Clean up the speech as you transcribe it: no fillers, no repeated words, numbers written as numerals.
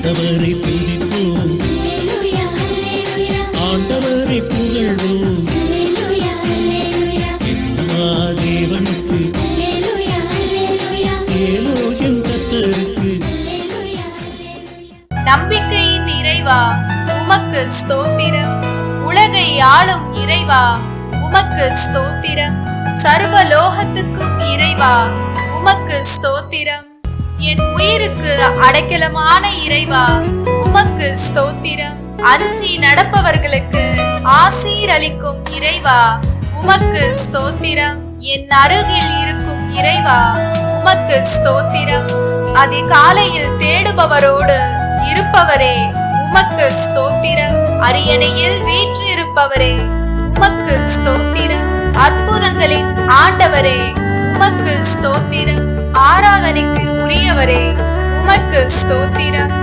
ஆண்டவரை துதிப்போம், ஆண்டவரை புகழ்வோம், தேவனுக்கு எலோகிம் கர்த்தருக்கு. நம்பிக்கையின் இறைவா உமக்கு ஸ்தோத்திரம். உலகை ஆளும் இறைவா உமக்கு ஸ்தோத்திரம். சர்வலோகத்துக்கும் இறைவா உமக்கு ஸ்தோத்திரம். என் உயிருக்கு அடைக்கலமான இறைவா உமக்கு ஸ்தோத்திரம். அஞ்சி நடப்பவர்களுக்கு ஆசீர் அளிக்கும் இறைவா உமக்கு ஸ்தோத்திரம். என் அருகில் இருக்கும் இறைவா உமக்கு ஸ்தோத்திரம். அதிகாலையில் தேடுபவரோடு இருப்பவரே உமக்கு ஸ்தோத்திரம். அரியணையில் வீற்றிருப்பவரே உமக்கு ஸ்தோத்திரம். அற்புதங்களின் ஆண்டவரே உமக்கு ஸ்தோத்திரம். ஆராதனைக்கு உரியவரே உமக்கு ஸ்தோத்திரம்.